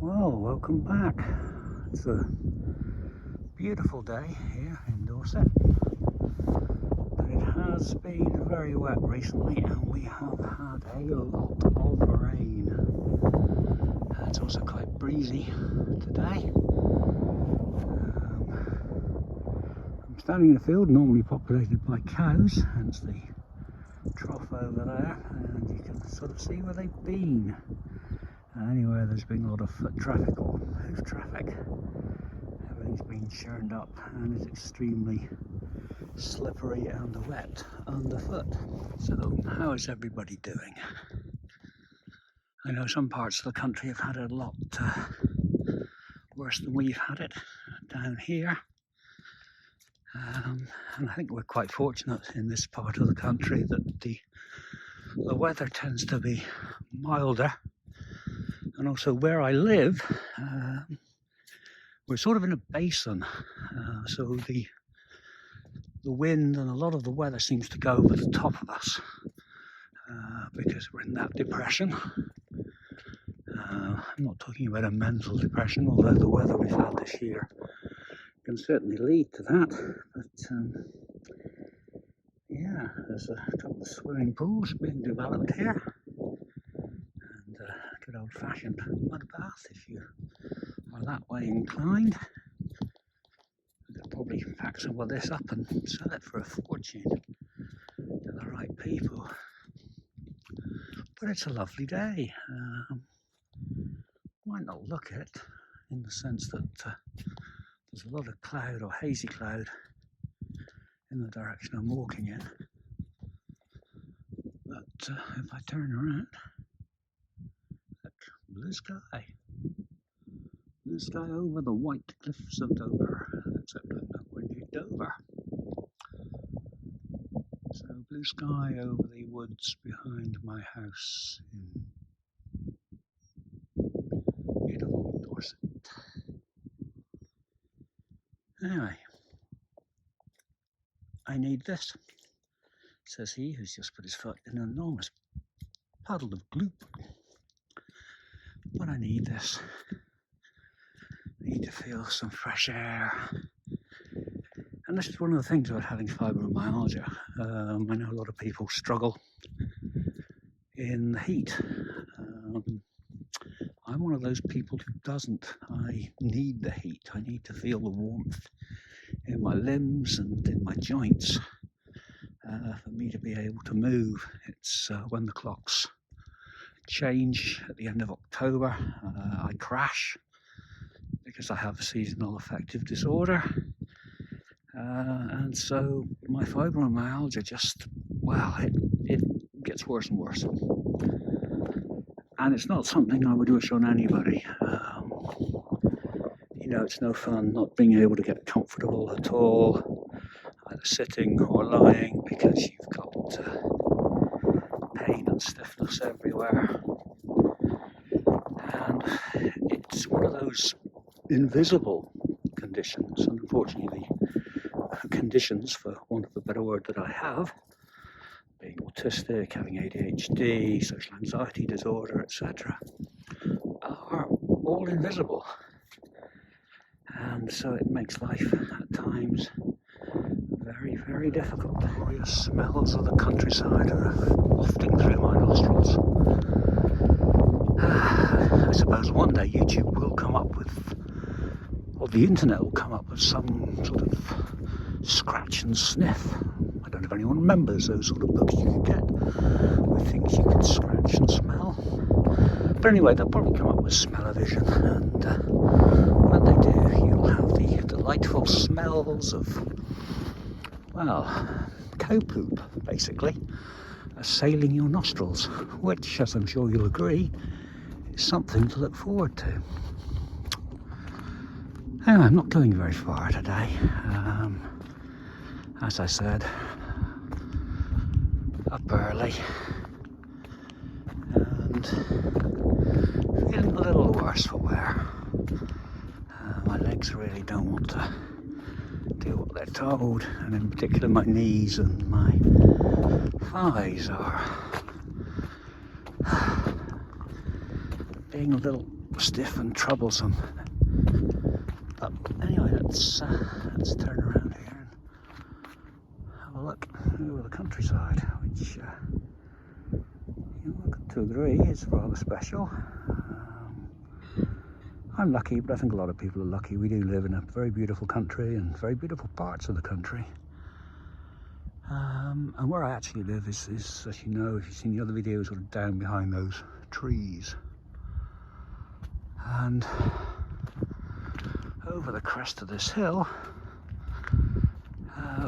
Well, welcome back. It's a beautiful day here in Dorset, but it has been very wet recently and we have had a lot of rain. It's also quite breezy today. I'm standing in a field normally populated by cows, hence the trough over there, and you can sort of see where they've been. Anywhere there's been a lot of foot traffic or hoof traffic, everything's been churned up and is extremely slippery and wet underfoot. So how is everybody doing? I know some parts of the country have had it a lot worse than we've had it down here, and I think we're quite fortunate in this part of the country that the weather tends to be milder. And also where I live, we're sort of in a basin, so the wind and a lot of the weather seems to go over the top of us because we're in that depression. I'm not talking about a mental depression, although the weather we've had this year can certainly lead to that. But yeah, there's a couple of swimming pools being developed here. Good old-fashioned mud bath if you are that way inclined. I could probably pack some of this up and sell it for a fortune to the right people. But it's a lovely day. Might not look it in the sense that there's a lot of cloud or hazy cloud in the direction I'm walking in. But if I turn around, blue sky over the white cliffs of Dover, except I'm nowhere near Dover. So blue sky over the woods behind my house in beautiful Dorset. Anyway, I need this, says he who's just put his foot in an enormous puddle of gloop. But I need this. I need to feel some fresh air. And this is one of the things about having fibromyalgia. I know a lot of people struggle in the heat. I'm one of those people who doesn't. I need the heat. I need to feel the warmth in my limbs and in my joints for me to be able to move. It's when the clocks change at the end of October, I crash because I have a seasonal affective disorder, and so my fibromyalgia just, well, it gets worse and worse, and it's not something I would wish on anybody. You know, it's no fun not being able to get comfortable at all, either sitting or lying, because you've got pain and stiffness everywhere. And it's one of those invisible conditions, and unfortunately the conditions, for want of a better word, that I have, being autistic, having ADHD, social anxiety disorder, etc., are all invisible. And so it makes life at times very, very difficult. The glorious smells of the countryside are wafting through my nostrils. I suppose one day YouTube will come up with, or the internet will come up with some sort of scratch and sniff. I don't know if anyone remembers those sort of books you could get with things you could scratch and smell. But anyway, they'll probably come up with smell-o-vision, and when they do, you'll have the delightful smells of, well, cow poop, basically, assailing your nostrils, which, as I'm sure you'll agree, is something to look forward to. Anyway, I'm not going very far today. As I said, up early and feeling a little worse for wear. My legs really don't want to do what they're told, and in particular my knees and my thighs are being a little stiff and troublesome. But anyway, let's turn around here and have a look over the countryside, which to a degree is rather special. I'm lucky, but I think a lot of people are lucky. We do live in a very beautiful country and very beautiful parts of the country. And where I actually live is, as you know, if you've seen the other videos, sort of down behind those trees. And over the crest of this hill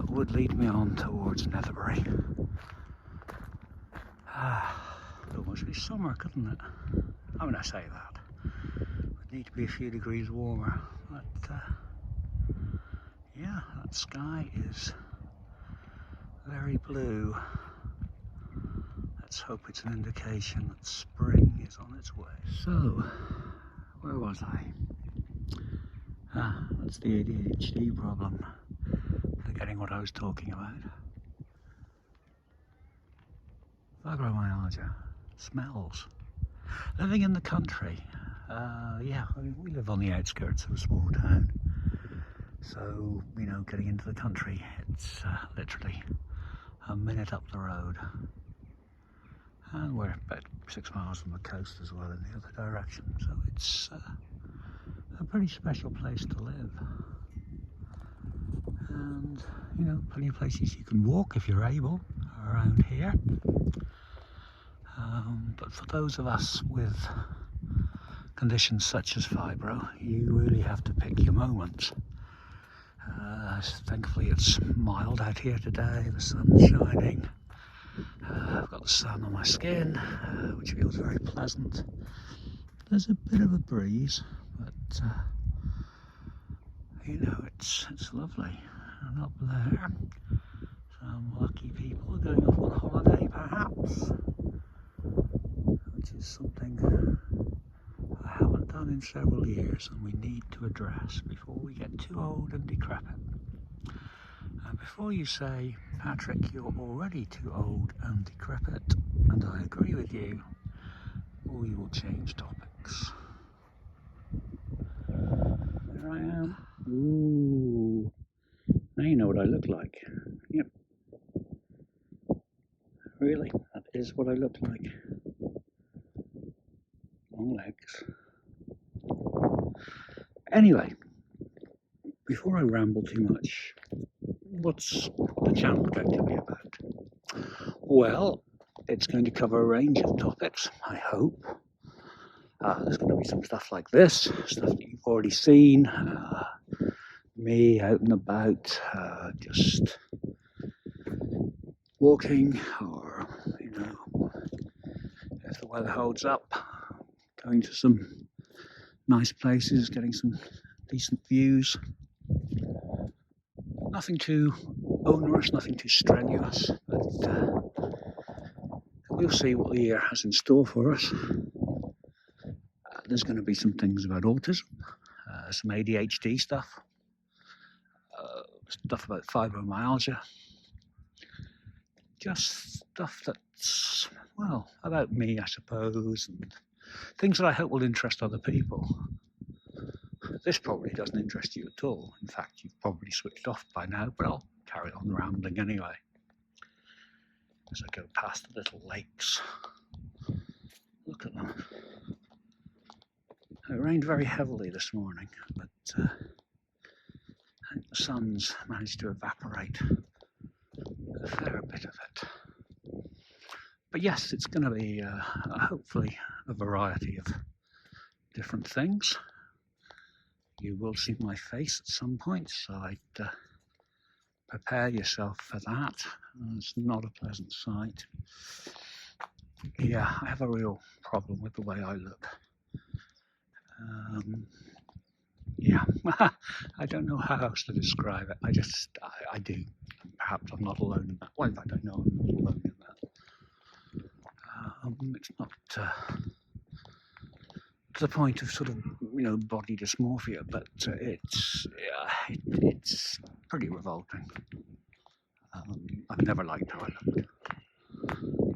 would lead me on towards Netherbury. It almost be summer, couldn't it? I mean, I say that. It would need to be a few degrees warmer, but yeah, that sky is very blue. Let's hope it's an indication that spring is on its way. So, where was I? That's the ADHD problem. Forgetting what I was talking about. Fibromyalgia. Smells. Living in the country. Yeah, I mean, we live on the outskirts of a small town. So, you know, getting into the country, it's literally a minute up the road. And we're about 6 miles from the coast as well in the other direction. So it's a pretty special place to live. And, you know, plenty of places you can walk if you're able around here. But for those of us with conditions such as fibro, you really have to pick your moments. Thankfully it's mild out here today, the sun's shining. I've got the sun on my skin, which feels very pleasant. There's a bit of a breeze, but you know, it's lovely. And up there, some lucky people are going off on holiday perhaps, which is something I haven't done in several years and we need to address before we get too old and decrepit. And before you say, Patrick, you're already too old and decrepit, and I agree with you, we will change topics. There I am. Ooh. Now you know what I look like. Yep. Really, that is what I look like. Long legs. Anyway, before I ramble too much, what's the channel going to be about? Well, it's going to cover a range of topics, I hope. There's going to be some stuff like this, stuff that you've already seen. Me out and about, just walking, or, you know, if the weather holds up, going to some nice places, getting some decent views. Nothing too onerous, nothing too strenuous, but we'll see what the year has in store for us. There's going to be some things about autism, some ADHD stuff, stuff about fibromyalgia, just stuff that's, well, about me, I suppose, and things that I hope will interest other people. This probably doesn't interest you at all. In fact, you've probably switched off by now, but I'll carry on rambling anyway as I go past the little lakes. Look at them. It rained very heavily this morning, but I think the sun's managed to evaporate a fair bit of it. But yes, it's going to be hopefully a variety of different things. You will see my face at some point, so I'd prepare yourself for that. It's not a pleasant sight. Yeah, I have a real problem with the way I look. Yeah, I don't know how else to describe it. I do. Perhaps I'm not alone in that. Well, in fact, I know I'm not alone in that. It's not to the point of sort of, you know, body dysmorphia, but it's pretty revolting. I've never liked how I looked.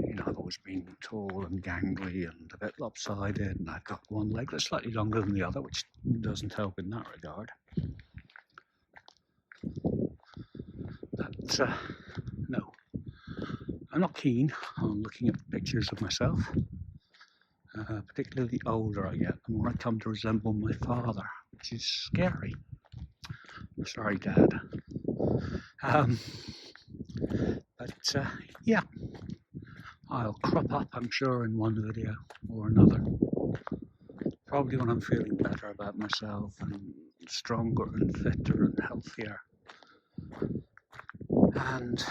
You know, I've always been tall and gangly and a bit lopsided, and I've got one leg that's slightly longer than the other, which doesn't help in that regard. But no, I'm not keen on looking at pictures of myself. Particularly the older I get, the more I come to resemble my father, which is scary. Sorry, Dad. But yeah, I'll crop up, I'm sure, in one video or another. Probably when I'm feeling better about myself and stronger and fitter and healthier. And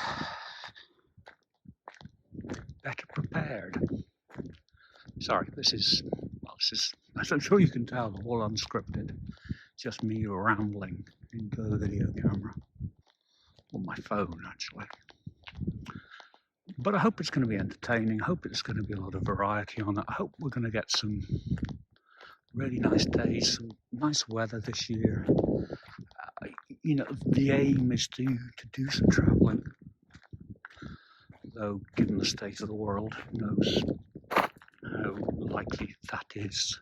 better prepared. Sorry, this is, as I'm sure you can tell, all unscripted. Just me rambling into the video camera. On my phone, actually. But I hope it's going to be entertaining. I hope it's going to be a lot of variety on it. I hope we're going to get some really nice days, some nice weather this year. The aim is to do some travelling. Though, given the state of the world, who knows how likely that is.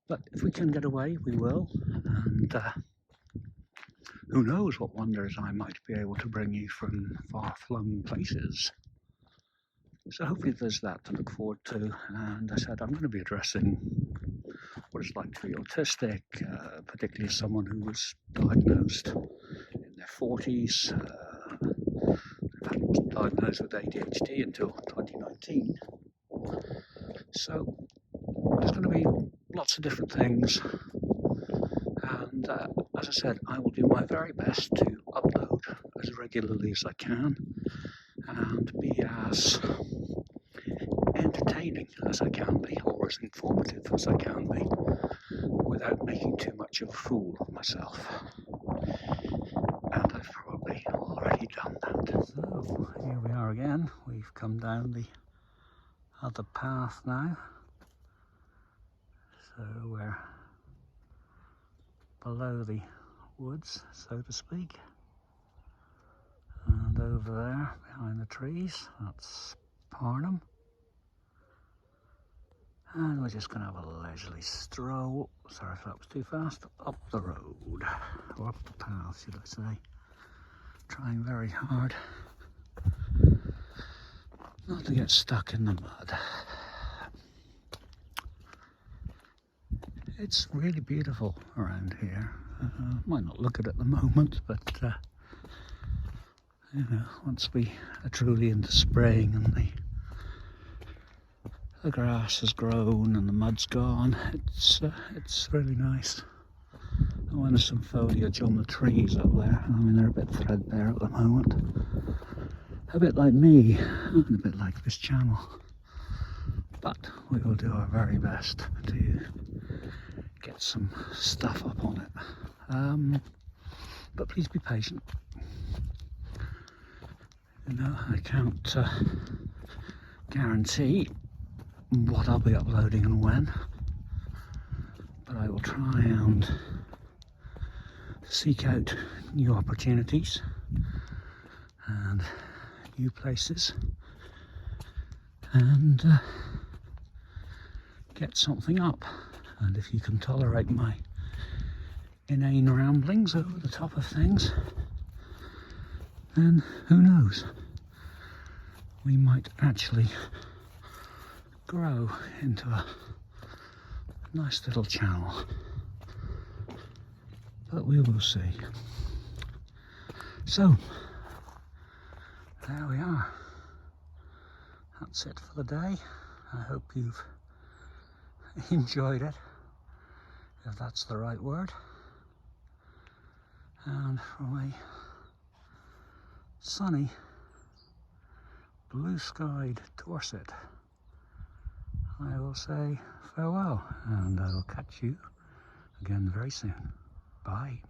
But if we can get away, we will. And who knows what wonders I might be able to bring you from far-flung places. So hopefully there's that to look forward to. And I said I'm going to be addressing what it's like to be autistic, particularly as someone who was diagnosed in their 40s. In fact, wasn't diagnosed with ADHD until 2019. So there's going to be lots of different things. And as I said, I will do my very best to upload as regularly as I can and be as entertaining as I can be, or as informative as I can be, without making too much of a fool of myself. And I've probably already done that. So here we are again. We've come down the other path now. So we're below the woods, so to speak. And over there, behind the trees, that's Parnham. And we're just going to have a leisurely stroll, sorry if that was too fast, up the road, or up the path, should I say. Trying very hard not to get stuck in the mud. It's really beautiful around here. Might not look at it at the moment, but once we are truly into spring and the grass has grown and the mud's gone, it's really nice. And when there's some foliage on the trees up there, I mean they're a bit threadbare at the moment. A bit like me, and a bit like this channel. But we will do our very best to get some stuff up on it. But please be patient. I can't guarantee what I'll be uploading and when, but I will try and seek out new opportunities and new places and get something up. And if you can tolerate my inane ramblings over the top of things, then who knows, we might actually grow into a nice little channel. But we will see. So, there we are. That's it for the day. I hope you've enjoyed it, if that's the right word. And from a sunny, blue-skied Dorset, I will say farewell, and I will catch you again very soon. Bye.